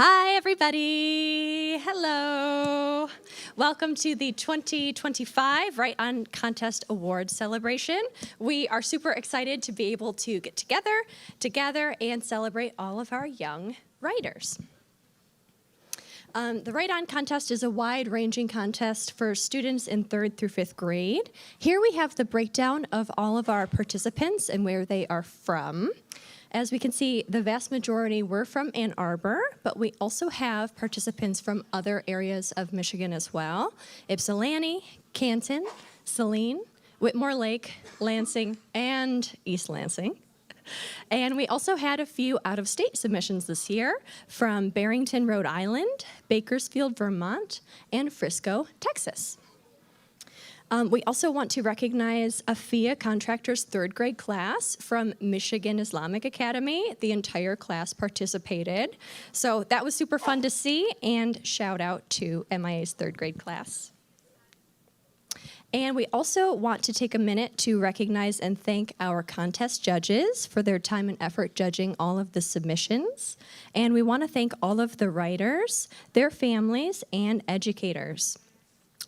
Hi, everybody. Hello. Welcome to the 2025 Write On Contest Award celebration. We are super excited to be able to get together and celebrate all of our young writers. The Write On Contest is a wide-ranging contest for students in 3rd through 5th grade. Here we have the breakdown of all of our participants and where they are from. As we can see, the vast majority were from Ann Arbor, but we also have participants from other areas of Michigan as well. Ypsilanti, Canton, Saline, Whitmore Lake, Lansing, and East Lansing. And we also had a few out-of-state submissions this year from Barrington, Rhode Island, Bakersfield, Vermont, and Frisco, Texas. We also want to recognize AFIA Contractors 3rd grade class from Michigan Islamic Academy. The entire class participated. So that was super fun to see, and shout out to MIA's 3rd grade class. And we also want to take a minute to recognize and thank our contest judges for their time and effort judging all of the submissions. And we want to thank all of the writers, their families, and educators.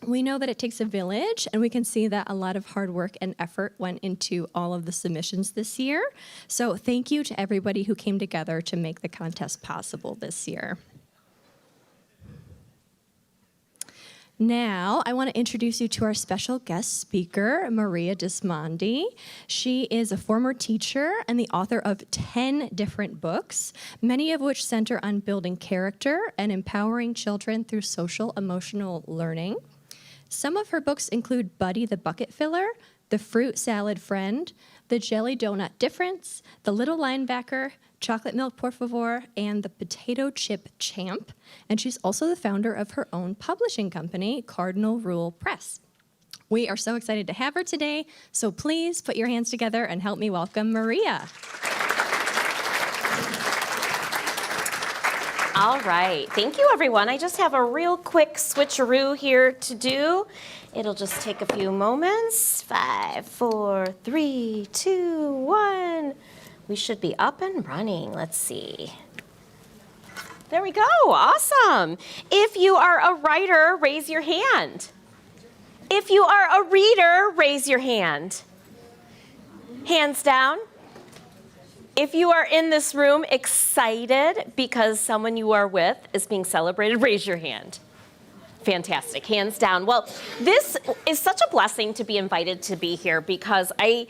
We know that it takes a village, and we can see that a lot of hard work and effort went into all of the submissions this year. So thank you to everybody who came together to make the contest possible this year. Now, I want to introduce you to our special guest speaker, Maria Dismondy. She is a former teacher and the author of 10 different books, many of which center on building character and empowering children through social-emotional learning. Some of her books include Buddy the Bucket Filler, The Fruit Salad Friend, The Jelly Donut Difference, The Little Linebacker, Chocolate Milk Por Favor, and The Potato Chip Champ. And she's also the founder of her own publishing company, Cardinal Rule Press. We are so excited to have her today, so please put your hands together and help me welcome Maria. All right, thank you everyone. I just have a real quick switcheroo here to do. It'll just take a few moments. 5, 4, 3, 2, 1. We should be up and running. Let's see. There we go, awesome. If you are a writer, raise your hand. If you are a reader, raise your hand. Hands down. If you are in this room excited because someone you are with is being celebrated, raise your hand. Fantastic, hands down. Well, this is such a blessing to be invited to be here because I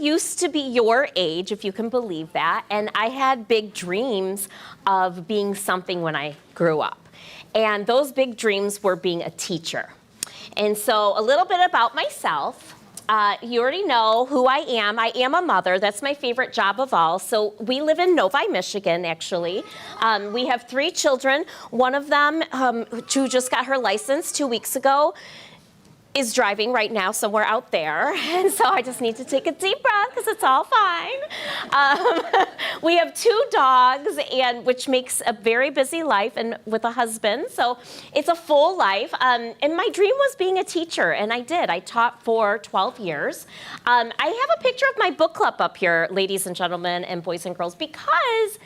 used to be your age, if you can believe that, and I had big dreams of being something when I grew up. And those big dreams were being a teacher. And so a little bit about myself. You already know who I am. I am a mother. That's my favorite job of all. So we live in Novi, Michigan, actually. We have 3 children. One of them, who just got her license 2 weeks ago, is driving right now somewhere out there. And so I just need to take a deep breath because it's all fine. We have 2 dogs, which makes a very busy life, and with a husband. So it's a full life. And my dream was being a teacher, and I did. I taught for 12 years. I have a picture of my book club up here, ladies and gentlemen, and boys and girls, because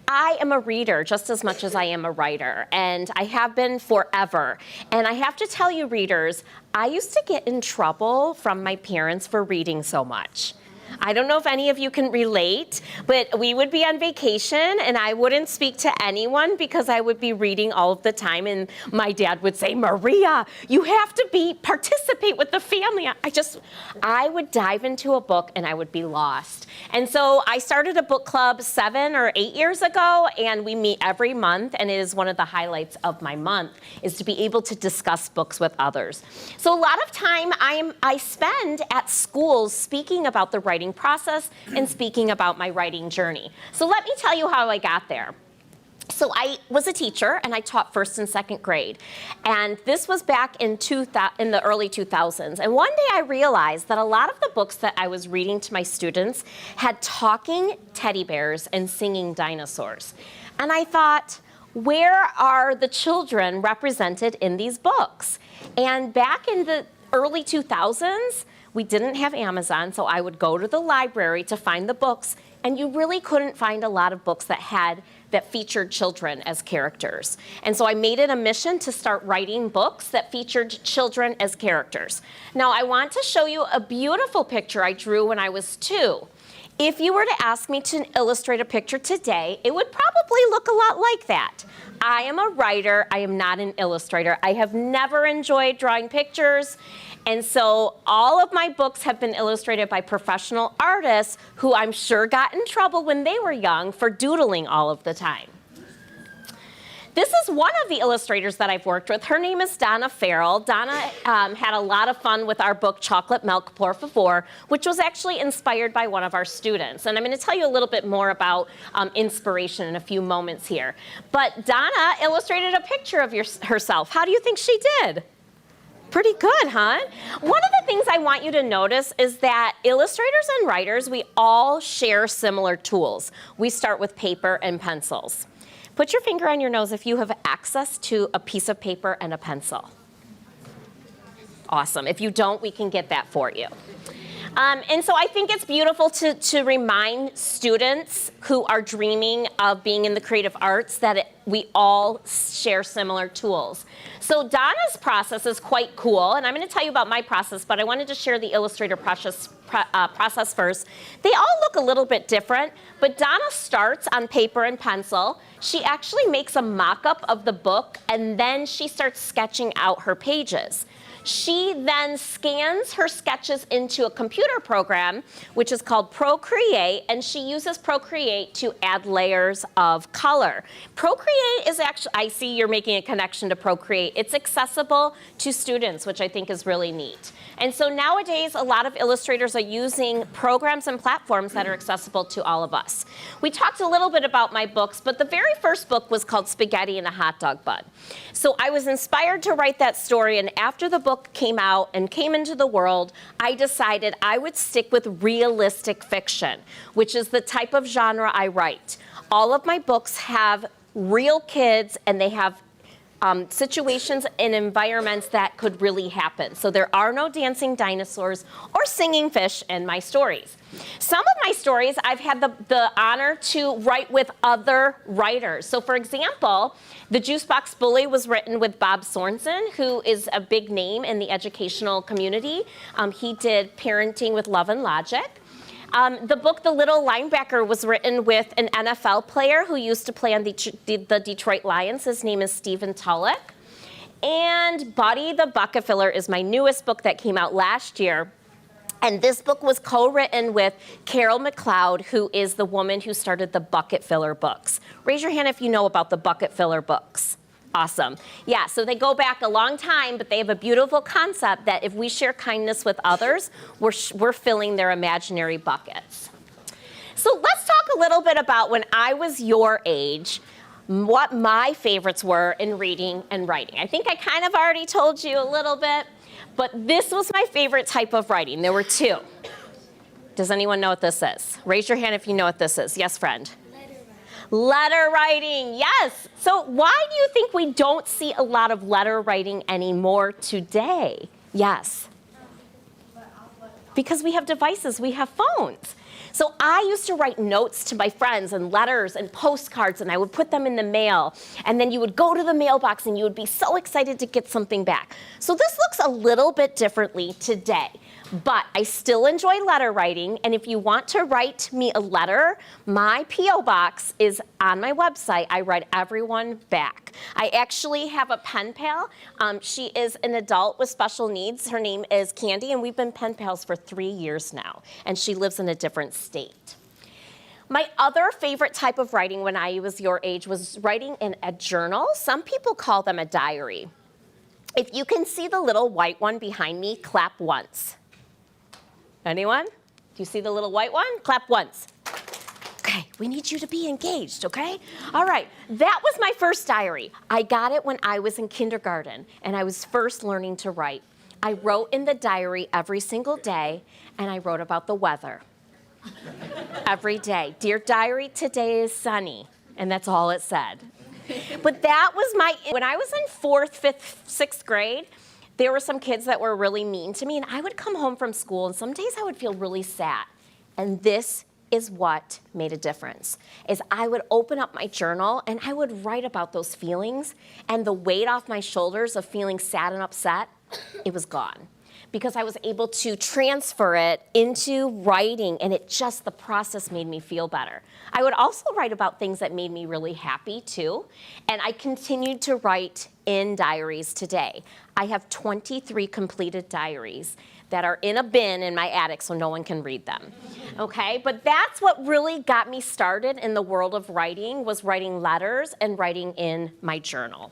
I am a reader just as much as I am a writer, and I have been forever. And I have to tell you, readers, I used to get in trouble from my parents for reading so much. I don't know if any of you can relate, but we would be on vacation and I wouldn't speak to anyone because I would be reading all of the time, and my dad would say, Maria, you have to participate with the family. I would dive into a book and I would be lost. And so I started a book club 7 or 8 years ago, and we meet every month, and it is one of the highlights of my month is to be able to discuss books with others. So a lot of time I spend at schools speaking about the writing process and speaking about my writing journey. So let me tell you how I got there. So I was a teacher, and I taught 1st and 2nd grade. And this was back in the early 2000s. And one day I realized that a lot of the books that I was reading to my students had talking teddy bears and singing dinosaurs. And I thought, where are the children represented in these books? And back in the early 2000s, we didn't have Amazon, so I would go to the library to find the books, and you really couldn't find a lot of books that had that featured children as characters. And so I made it a mission to start writing books that featured children as characters. Now I want to show you a beautiful picture I drew when I was 2. If you were to ask me to illustrate a picture today, it would probably look a lot like that. I am a writer, I am not an illustrator. I have never enjoyed drawing pictures, and so all of my books have been illustrated by professional artists who I'm sure got in trouble when they were young for doodling all of the time. This is one of the illustrators that I've worked with. Her name is Donna Farrell. Donna had a lot of fun with our book, Chocolate Milk Por Favor, which was actually inspired by one of our students. And I'm going to tell you a little bit more about inspiration in a few moments here. But Donna illustrated a picture of herself. How do you think she did? Pretty good, huh? One of the things I want you to notice is that illustrators and writers, we all share similar tools. We start with paper and pencils. Put your finger on your nose if you have access to a piece of paper and a pencil. Awesome. If you don't, we can get that for you. And so I think it's beautiful to remind students who are dreaming of being in the creative arts that we all share similar tools. So Donna's process is quite cool, and I'm going to tell you about my process, but I wanted to share the illustrator process first. They all look a little bit different, but Donna starts on paper and pencil. She actually makes a mock-up of the book, and then she starts sketching out her pages. She then scans her sketches into a computer program, which is called Procreate, and she uses Procreate to add layers of color. Procreate is actually, I see you're making a connection to Procreate. It's accessible to students, which I think is really neat. And so nowadays, a lot of illustrators are using programs and platforms that are accessible to all of us. We talked a little bit about my books, but the very first book was called Spaghetti in a Hot Dog Bun. So I was inspired to write that story, and after the book came out and came into the world, I decided I would stick with realistic fiction, which is the type of genre I write. All of my books have real kids, and they have situations and environments that could really happen. So there are no dancing dinosaurs or singing fish in my stories. Some of my stories I've had the honor to write with other writers. So for example, The Juicebox Bully was written with Bob Sorensen, who is a big name in the educational community. He did Parenting with Love and Logic. The book, The Little Linebacker, was written with an NFL player who used to play on the Detroit Lions. His name is Stephen Tulloch. And Buddy the Bucket Filler is my newest book that came out last year. And this book was co-written with Carol McLeod, who is the woman who started the Bucket Filler books. Raise your hand if you know about the Bucket Filler books. Awesome. Yeah, so they go back a long time, but they have a beautiful concept that if we share kindness with others, we're filling their imaginary buckets. So let's talk a little bit about when I was your age, what my favorites were in reading and writing. I think I kind of already told you a little bit, but this was my favorite type of writing. There were 2. Does anyone know what this is? Raise your hand if you know what this is. Yes, friend? Letter writing, yes. So why do you think we don't see a lot of letter writing anymore today? Yes. Because we have devices, we have phones. So I used to write notes to my friends and letters and postcards, and I would put them in the mail. And then you would go to the mailbox and you would be so excited to get something back. So this looks a little bit differently today. But I still enjoy letter writing, and if you want to write me a letter, my P.O. box is on my website. I write everyone back. I actually have a pen pal. She is an adult with special needs. Her name is Candy, and we've been pen pals for 3 years now, and she lives in a different state. My other favorite type of writing when I was your age was writing in a journal. Some people call them a diary. If you can see the little white one behind me, clap once. Anyone? Do you see the little white one? Clap once. Okay, we need you to be engaged, okay? All right, that was my first diary. I got it when I was in kindergarten, and I was first learning to write. I wrote in the diary every single day, and I wrote about the weather. Every day. Dear diary, today is sunny. And that's all it said. But that was when I was in 4th, 5th, 6th grade, there were some kids that were really mean to me, and I would come home from school, and some days I would feel really sad. And this is what made a difference. Is I would open up my journal and I would write about those feelings, and the weight off my shoulders of feeling sad and upset, it was gone. Because I was able to transfer it into writing, and the process made me feel better. I would also write about things that made me really happy too, and I continued to write in diaries today. I have 23 completed diaries that are in a bin in my attic so no one can read them, okay? But that's what really got me started in the world of writing, was writing letters and writing in my journal.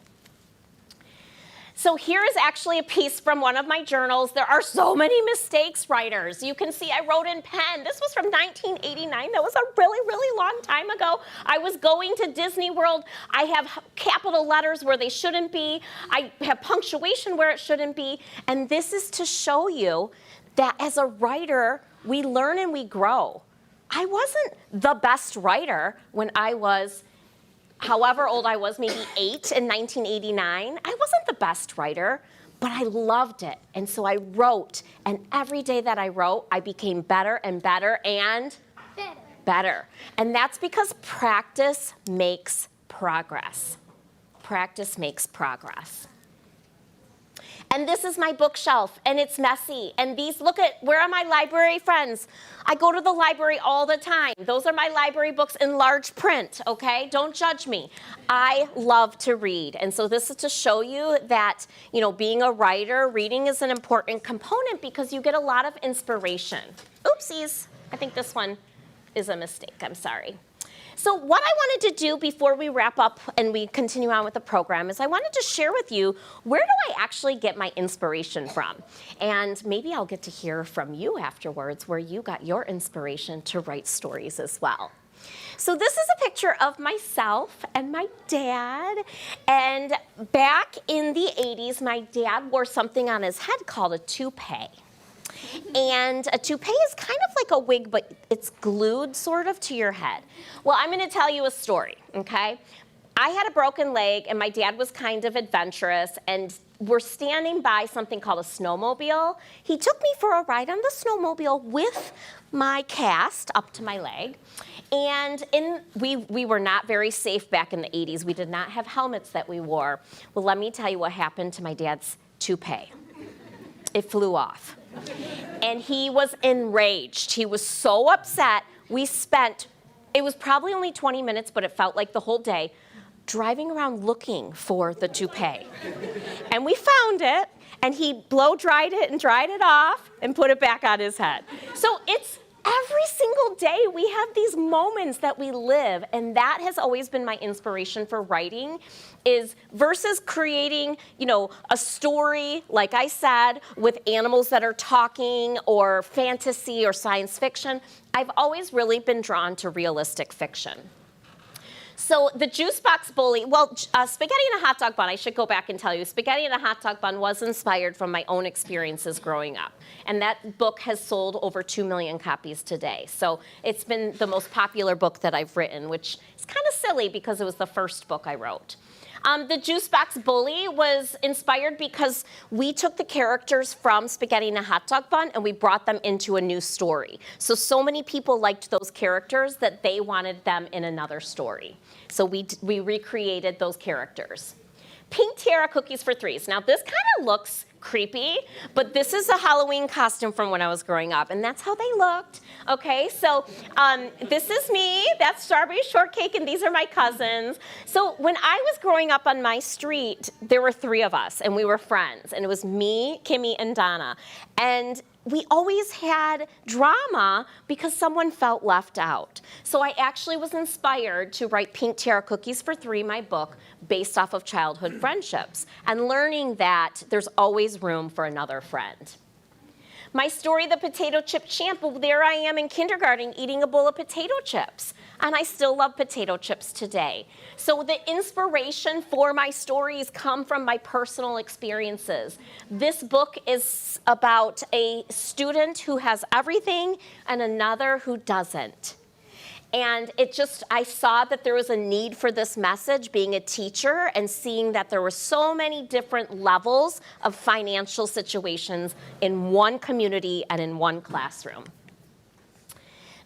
So here is actually a piece from one of my journals. There are so many mistakes, writers. You can see I wrote in pen. This was from 1989. That was a really, really long time ago. I was going to Disney World. I have capital letters where they shouldn't be. I have punctuation where it shouldn't be. And this is to show you that as a writer, we learn and we grow. I wasn't the best writer when I was however old I was, maybe 8 in 1989. I wasn't the best writer, but I loved it. And so I wrote, and every day that I wrote, I became better and better and better. And that's because practice makes progress. Practice makes progress. And this is my bookshelf, and it's messy. And look at, where are my library friends? I go to the library all the time. Those are my library books in large print, okay? Don't judge me. I love to read. And so this is to show you that, being a writer, reading is an important component because you get a lot of inspiration. Oopsies. I think this one is a mistake. I'm sorry. So what I wanted to do before we wrap up and we continue on with the program is I wanted to share with you, where do I actually get my inspiration from? And maybe I'll get to hear from you afterwards where you got your inspiration to write stories as well. So this is a picture of myself and my dad. And back in the 80s, my dad wore something on his head called a toupee. And a toupee is kind of like a wig, but it's glued sort of to your head. Well, I'm going to tell you a story, okay? I had a broken leg, and my dad was kind of adventurous, and we're standing by something called a snowmobile. He took me for a ride on the snowmobile with my cast up to my leg. And we were not very safe back in the 80s. We did not have helmets that we wore. Well, let me tell you what happened to my dad's toupee. It flew off. And he was enraged. He was so upset. It was probably only 20 minutes, but it felt like the whole day, driving around looking for the toupee. And we found it, and he blow-dried it and dried it off and put it back on his head. So it's every single day we have these moments that we live, and that has always been my inspiration for writing, is versus creating, a story, like I said, with animals that are talking or fantasy or science fiction. I've always really been drawn to realistic fiction. So the Juice Box Bully, Spaghetti in a Hot Dog Bun, I should go back and tell you, Spaghetti in a Hot Dog Bun was inspired from my own experiences growing up. And that book has sold over 2 million copies today. So it's been the most popular book that I've written, which is kind of silly because it was the first book I wrote. The Juice Box Bully was inspired because we took the characters from Spaghetti in a Hot Dog Bun and we brought them into a new story. So many people liked those characters that they wanted them in another story. So we recreated those characters. Pink Tiara Cookies for Threes. Now this kind of looks creepy, but this is a Halloween costume from when I was growing up, and that's how they looked. Okay, so this is me, that's Strawberry Shortcake, and these are my cousins. So when I was growing up on my street, there were 3 of us, and we were friends, and it was me, Kimmy, and Donna. And we always had drama because someone felt left out. So I actually was inspired to write Pink Tiara Cookies for 3, my book, based off of childhood friendships, and learning that there's always room for another friend. My story, The Potato Chip Champ, well, there I am in kindergarten eating a bowl of potato chips. And I still love potato chips today. So the inspiration for my stories come from my personal experiences. This book is about a student who has everything and another who doesn't. And I saw that there was a need for this message, being a teacher and seeing that there were so many different levels of financial situations in one community and in one classroom.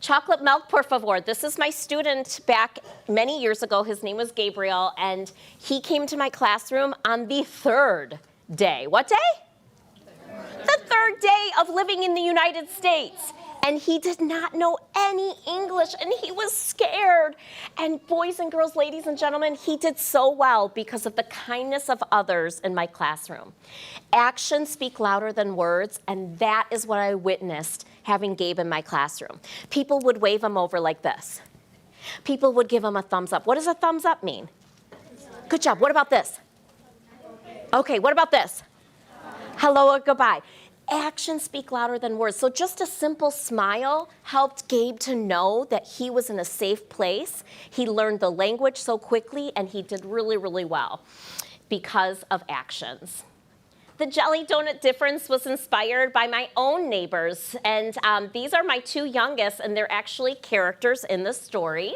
Chocolate milk, por favor. This is my student back many years ago. His name was Gabriel, and he came to my classroom on the third day. What day? The third day of living in the United States. And he did not know any English, and he was scared. And boys and girls, ladies and gentlemen, he did so well because of the kindness of others in my classroom. Actions speak louder than words, and that is what I witnessed having Gabe in my classroom. People would wave him over like this. People would give him a thumbs up. What does a thumbs up mean? Good job. What about this? Okay, what about this? Hello or goodbye. Actions speak louder than words. So just a simple smile helped Gabe to know that he was in a safe place. He learned the language so quickly, and he did really, really well because of actions. The Jelly Donut difference was inspired by my own neighbors, and these are my two youngest, and they're actually characters in the story.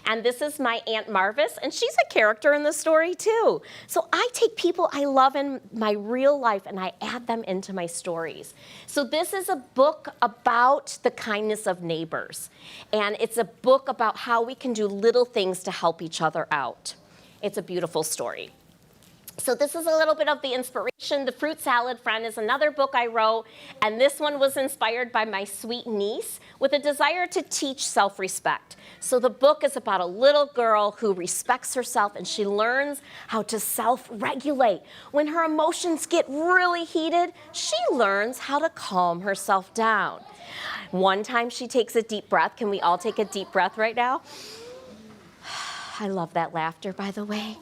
And this is my Aunt Marvis, and she's a character in the story too. So I take people I love in my real life and I add them into my stories. So this is a book about the kindness of neighbors, and it's a book about how we can do little things to help each other out. It's a beautiful story. So this is a little bit of the inspiration. The Fruit Salad Friend is another book I wrote, and this one was inspired by my sweet niece with a desire to teach self-respect. So the book is about a little girl who respects herself, and she learns how to self-regulate. When her emotions get really heated, she learns how to calm herself down. One time she takes a deep breath. Can we all take a deep breath right now? I love that laughter, by the way.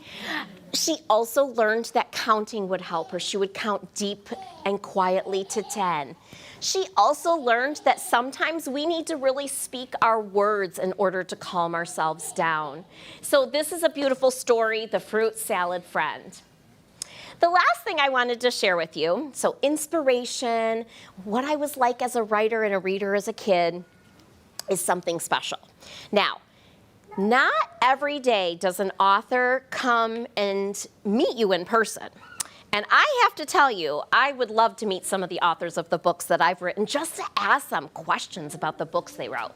She also learned that counting would help her. She would count deep and quietly to 10. She also learned that sometimes we need to really speak our words in order to calm ourselves down. So this is a beautiful story, The Fruit Salad Friend. The last thing I wanted to share with you, so inspiration, what I was like as a writer and a reader as a kid, is something special. Now, not every day does an author come and meet you in person. And I have to tell you, I would love to meet some of the authors of the books that I've written just to ask them questions about the books they wrote.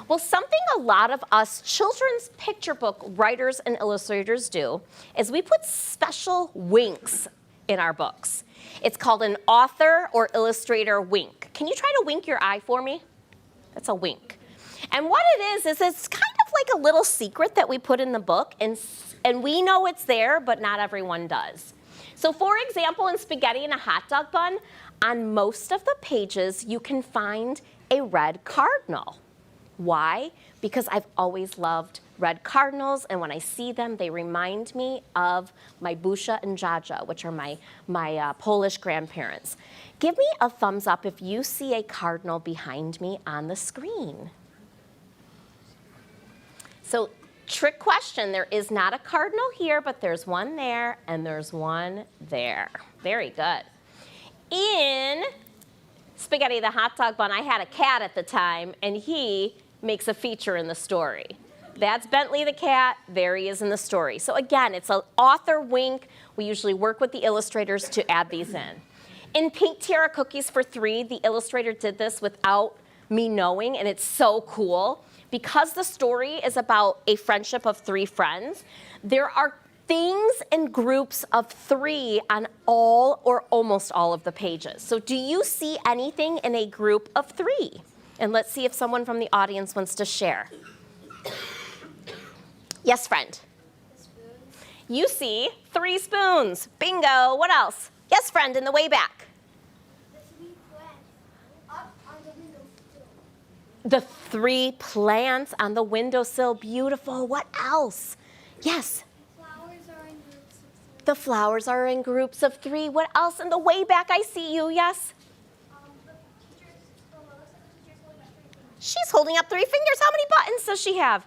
Well, something a lot of us children's picture book writers and illustrators do is we put special winks in our books. It's called an author or illustrator wink. Can you try to wink your eye for me? That's a wink. And what it is it's kind of like a little secret that we put in the book, and we know it's there, but not everyone does. So for example, in Spaghetti and a Hot Dog Bun, on most of the pages, you can find a red cardinal. Why? Because I've always loved red cardinals, and when I see them, they remind me of my Busia and Jaja, which are my Polish grandparents. Give me a thumbs up if you see a cardinal behind me on the screen. So, trick question, there is not a cardinal here, but there's one there, and there's one there. Very good. In Spaghetti the Hot Dog Bun, I had a cat at the time, and he makes a feature in the story. That's Bentley the cat, there he is in the story. So again, it's an author wink. We usually work with the illustrators to add these in. In Pink Tiara Cookies for 3, the illustrator did this without me knowing, and it's so cool. Because the story is about a friendship of 3 friends, there are things in groups of 3 on all or almost all of the pages. So do you see anything in a group of 3? And let's see if someone from the audience wants to share. Yes, friend? You see 3 spoons. Bingo. What else? Yes, friend, in the way back. The 3 plants on the windowsill, beautiful. What else? Yes. The flowers are in groups of 3. What else? In the way back, I see you. Yes. She's holding up 3 fingers. How many buttons does she have?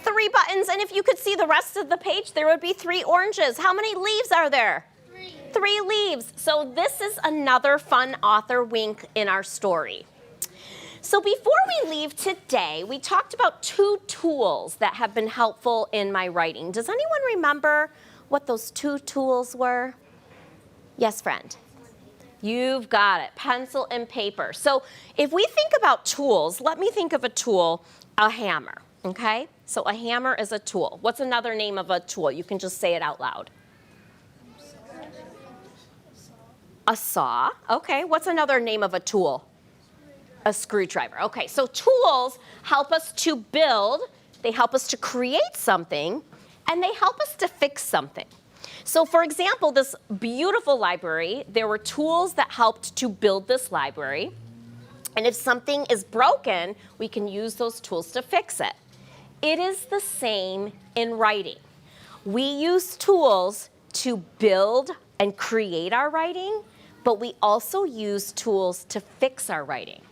3 buttons. And if you could see the rest of the page, there would be 3 oranges. How many leaves are there? 3 leaves. So this is another fun author wink in our story. So before we leave today, we talked about 2 tools that have been helpful in my writing. Does anyone remember what those 2 tools were? Yes, friend? You've got it, pencil and paper. So if we think about tools, let me think of a tool, a hammer, okay? So a hammer is a tool. What's another name of a tool? You can just say it out loud. A saw. Okay, what's another name of a tool? A screwdriver. Okay, so tools help us to build, they help us to create something, and they help us to fix something. So for example, this beautiful library, there were tools that helped to build this library. And if something is broken, we can use those tools to fix it. It is the same in writing. We use tools to build and create our writing, but we also use tools to fix our writing.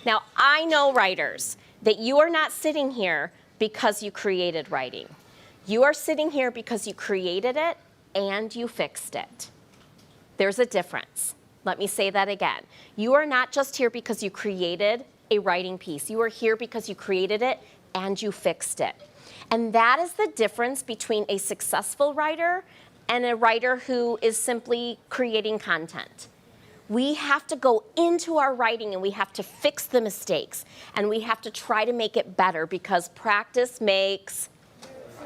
Now, I know, writers, that you are not sitting here because you created writing. You are sitting here because you created it and you fixed it. There's a difference. Let me say that again. You are not just here because you created a writing piece. You are here because you created it and you fixed it. And that is the difference between a successful writer and a writer who is simply creating content. We have to go into our writing and we have to fix the mistakes and we have to try to make it better because practice makes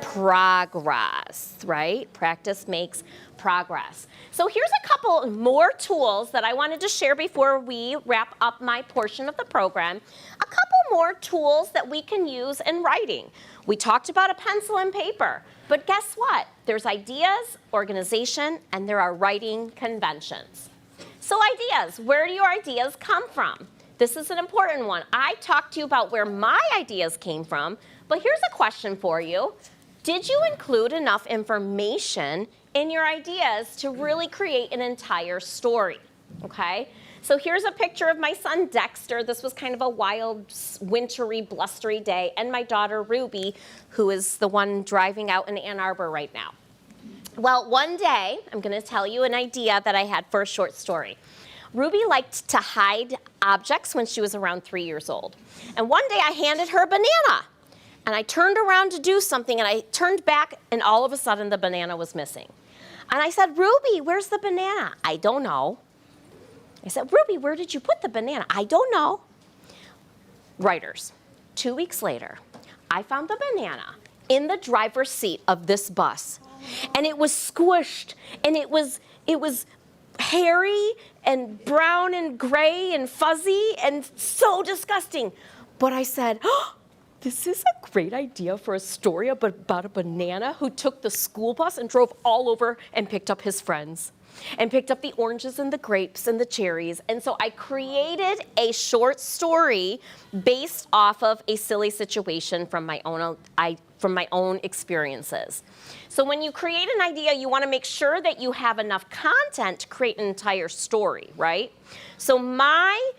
progress, right? Practice makes progress. So here's a couple more tools that I wanted to share before we wrap up my portion of the program. A couple more tools that we can use in writing. We talked about a pencil and paper, but guess what? There's ideas, organization, and there are writing conventions. So ideas, where do your ideas come from? This is an important one. I talked to you about where my ideas came from, but here's a question for you. Did you include enough information in your ideas to really create an entire story? Okay? So here's a picture of my son Dexter. This was kind of a wild, wintry, blustery day, and my daughter Ruby, who is the one driving out in Ann Arbor right now. Well, one day, I'm going to tell you an idea that I had for a short story. Ruby liked to hide objects when she was around 3 years old. And one day I handed her a banana. And I turned around to do something, and I turned back, and all of a sudden the banana was missing. And I said, Ruby, where's the banana? I don't know. I said, Ruby, where did you put the banana? I don't know. Writers, 2 weeks later, I found the banana in the driver's seat of this bus. And it was squished, and it was hairy and brown and gray and fuzzy and so disgusting. But I said, oh, this is a great idea for a story about a banana who took the school bus and drove all over and picked up his friends and picked up the oranges and the grapes and the cherries. And so I created a short story based off of a silly situation from my own experiences. So when you create an idea, you want to make sure that you have enough content to create an entire story, right? So my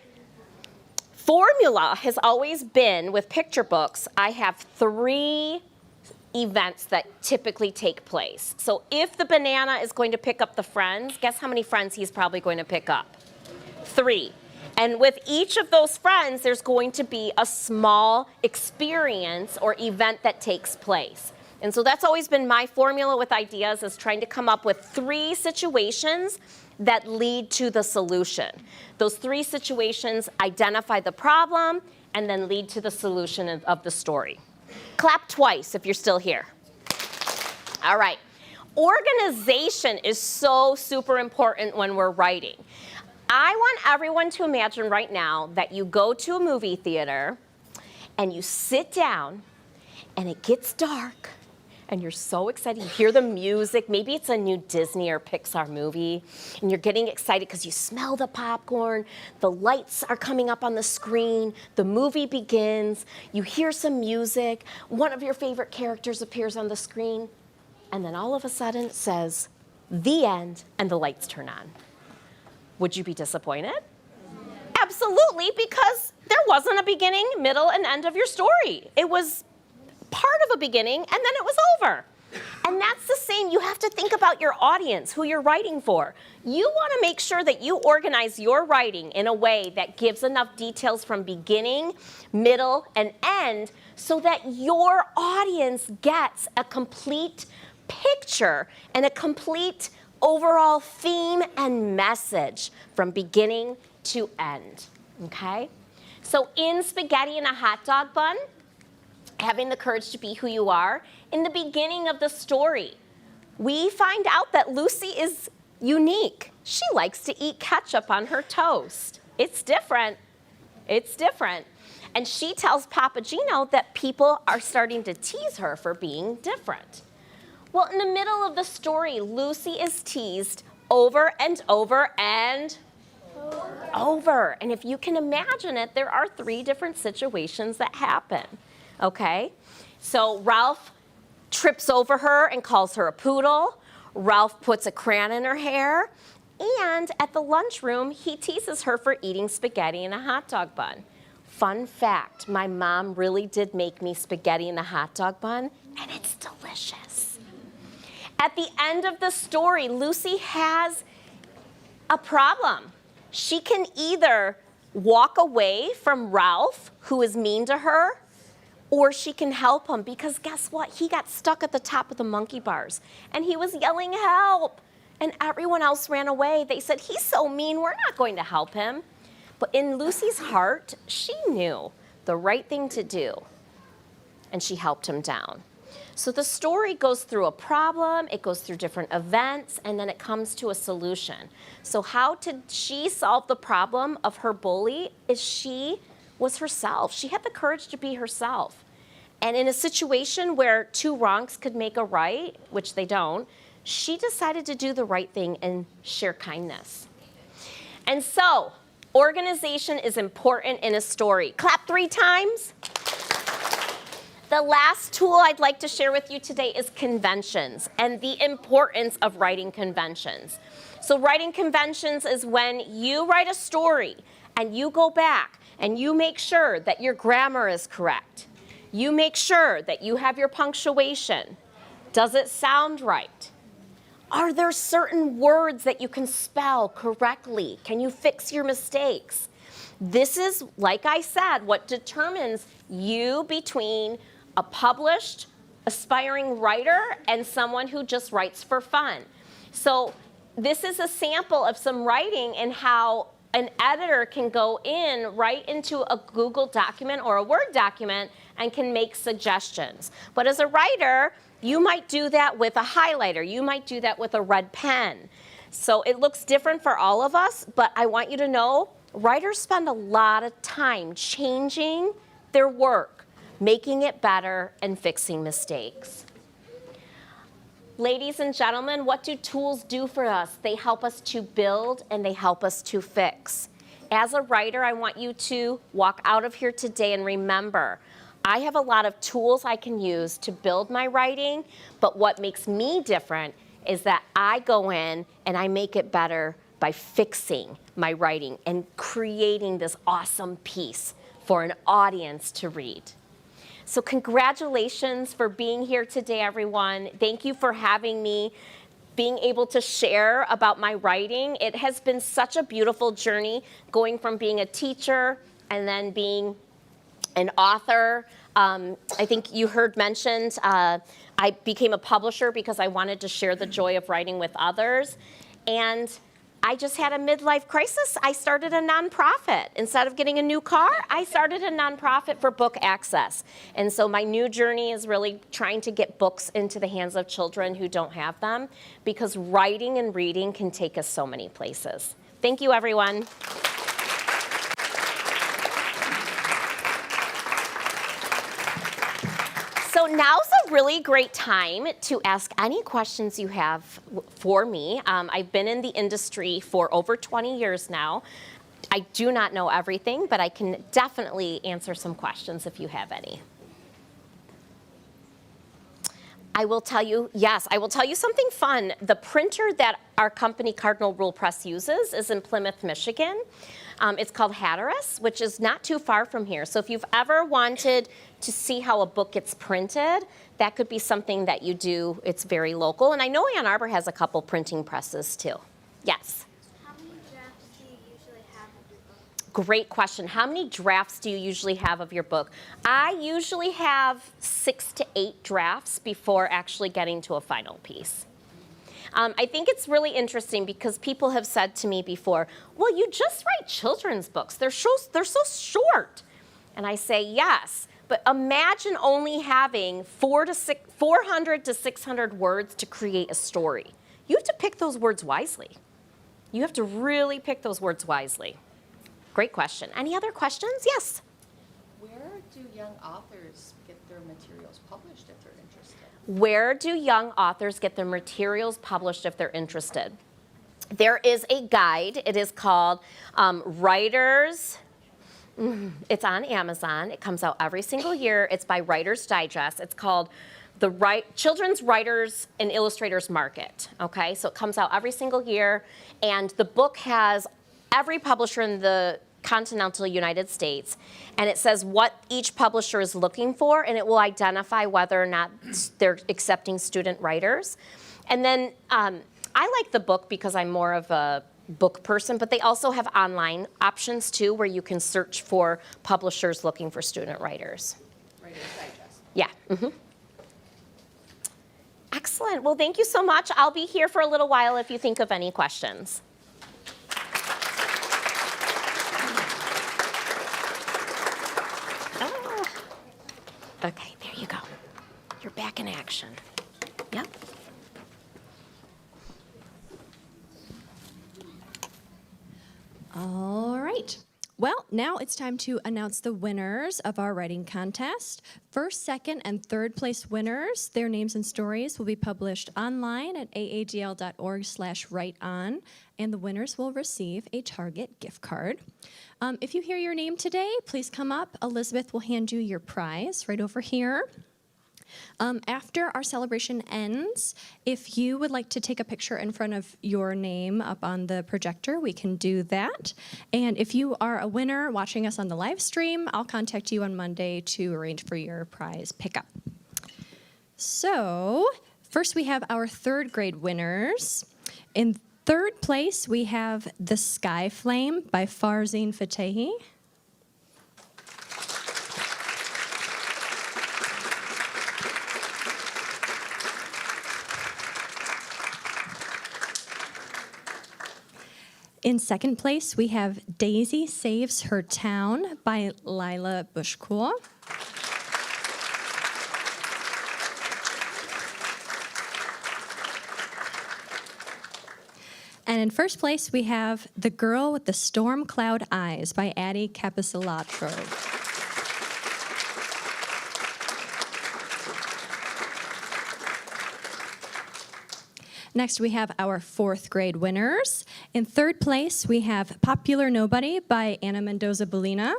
formula has always been, with picture books, I have 3 events that typically take place. So if the banana is going to pick up the friends, guess how many friends he's probably going to pick up? 3. And with each of those friends, there's going to be a small experience or event that takes place. And so that's always been my formula with ideas, is trying to come up with 3 situations that lead to the solution. Those 3 situations identify the problem and then lead to the solution of the story. Clap twice if you're still here. All right. Organization is so super important when we're writing. I want everyone to imagine right now that you go to a movie theater and you sit down and it gets dark and you're so excited. You hear the music. Maybe it's a new Disney or Pixar movie, and you're getting excited because you smell the popcorn. The lights are coming up on the screen. The movie begins. You hear some music. One of your favorite characters appears on the screen, and then all of a sudden it says, "The end," and the lights turn on. Would you be disappointed? Absolutely, because there wasn't a beginning, middle, and end of your story. It was part of a beginning, and then it was over. And that's the same. You have to think about your audience, who you're writing for. You want to make sure that you organize your writing in a way that gives enough details from beginning, middle, and end so that your audience gets a complete picture and a complete overall theme and message from beginning to end, okay? So in Spaghetti and a Hot Dog Bun, having the courage to be who you are, in the beginning of the story, we find out that Lucy is unique. She likes to eat ketchup on her toast. It's different. It's different. And she tells Papageno that people are starting to tease her for being different. Well, in the middle of the story, Lucy is teased over and over and over. And if you can imagine it, there are 3 different situations that happen, okay? So Ralph trips over her and calls her a poodle. Ralph puts a crayon in her hair. And at the lunchroom, he teases her for eating spaghetti in a hot dog bun. Fun fact, my mom really did make me spaghetti in a hot dog bun, and it's delicious. At the end of the story, Lucy has a problem. She can either walk away from Ralph, who is mean to her, or she can help him, because guess what? He got stuck at the top of the monkey bars, and he was yelling, help, and everyone else ran away. They said, he's so mean, we're not going to help him. But in Lucy's heart, she knew the right thing to do, and she helped him down. So the story goes through a problem, it goes through different events, and then it comes to a solution. So how did she solve the problem of her bully? Is she was herself. She had the courage to be herself. And in a situation where 2 wrongs could make a right, which they don't, she decided to do the right thing and share kindness. And so, organization is important in a story. Clap 3 times. The last tool I'd like to share with you today is conventions and the importance of writing conventions. So writing conventions is when you write a story and you go back and you make sure that your grammar is correct. You make sure that you have your punctuation. Does it sound right? Are there certain words that you can spell correctly? Can you fix your mistakes? This is, like I said, what determines you between a published, aspiring writer and someone who just writes for fun. So this is a sample of some writing and how an editor can go in right into a Google document or a Word document and can make suggestions. But as a writer, you might do that with a highlighter. You might do that with a red pen. So it looks different for all of us, but I want you to know writers spend a lot of time changing their work, making it better, and fixing mistakes. Ladies and gentlemen, what do tools do for us? They help us to build and they help us to fix. As a writer, I want you to walk out of here today and remember, I have a lot of tools I can use to build my writing, but what makes me different is that I go in and I make it better by fixing my writing and creating this awesome piece for an audience to read. So congratulations for being here today, everyone. Thank you for having me, being able to share about my writing. It has been such a beautiful journey going from being a teacher and then being an author. I think you heard mentioned, I became a publisher because I wanted to share the joy of writing with others. And I just had a midlife crisis. I started a nonprofit. Instead of getting a new car, I started a nonprofit for book access. And so my new journey is really trying to get books into the hands of children who don't have them, because writing and reading can take us so many places. Thank you, everyone. So now's a really great time to ask any questions you have for me. I've been in the industry for over 20 years now. I do not know everything, but I can definitely answer some questions if you have any. I will tell you something fun. The printer that our company, Cardinal Rule Press, uses is in Plymouth, Michigan. It's called Hatteras, which is not too far from here. So if you've ever wanted to see how a book gets printed, that could be something that you do. It's very local. And I know Ann Arbor has a couple printing presses too. Yes? How many drafts do you usually have of your book? Great question. How many drafts do you usually have of your book? I usually have 6 to 8 drafts before actually getting to a final piece. I think it's really interesting because people have said to me before, well, you just write children's books. They're so short. And I say, yes, but imagine only having 400 to 600 words to create a story. You have to pick those words wisely. You have to really pick those words wisely. Great question. Any other questions? Yes. Where do young authors get their materials published if they're interested? Where do young authors get their materials published if they're interested? There is a guide. It is called Writers. It's on Amazon. It comes out every single year. It's by Writer's Digest. It's called the Children's Writers and Illustrators Market. Okay, so it comes out every single year, and the book has every publisher in the continental United States, and it says what each publisher is looking for, and it will identify whether or not they're accepting student writers. And then I like the book because I'm more of a book person, but they also have online options too, where you can search for publishers looking for student writers. Writer's Digest. Yeah. Excellent. Well, thank you so much. I'll be here for a little while if you think of any questions. Okay, there you go. You're back in action. Yep. All right. Well, now it's time to announce the winners of our writing contest. First, second, and third place winners, their names and stories will be published online at aagl.org/writeon, and the winners will receive a Target gift card. If you hear your name today, please come up. Elizabeth will hand you your prize right over here. After our celebration ends, if you would like to take a picture in front of your name up on the projector, we can do that. And if you are a winner watching us on the live stream, I'll contact you on Monday to arrange for your prize pickup. So, first we have our third grade winners. In third place, we have The Sky Flame by Farzin Fatehi. In second place, we have Daisy Saves Her Town by Lila Bushkul. And in first place, we have The Girl with the Storm Cloud Eyes by Addie Capicilatro. Next, we have our fourth grade winners. In third place, we have Popular Nobody by Anna Mendoza Bolina.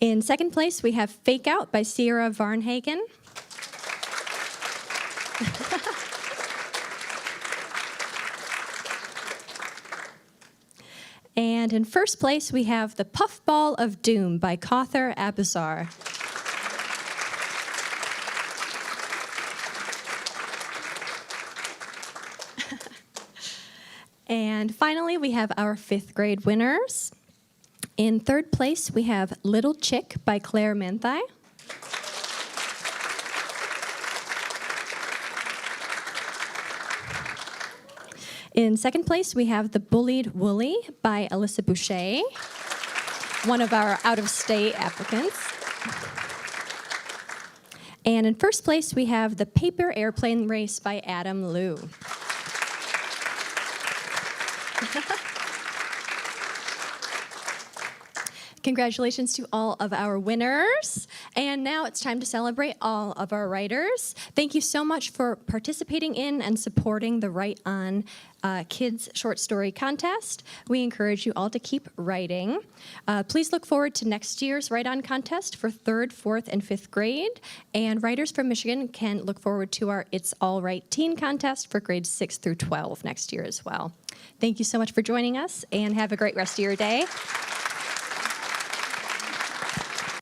In second place, we have Fake Out by Sierra Varnhagen. And in first place, we have The Puffball of Doom by Kauthar Abusar. And finally, we have our fifth grade winners. In third place, we have Little Chick by Claire Manthai. In second place, we have The Bullied Wooly by Alyssa Boucher, one of our out-of-state applicants. And in first place, we have The Paper Airplane Race by Adam Liu. Congratulations to all of our winners. And now it's time to celebrate all of our writers. Thank you so much for participating in and supporting the Write On Kids Short Story Contest. We encourage you all to keep writing. Please look forward to next year's Write On Contest for 3rd, 4th, and 5th grade. And writers from Michigan can look forward to our It's All Right Teen Contest for grades 6 through 12 next year as well. Thank you so much for joining us, and have a great rest of your day.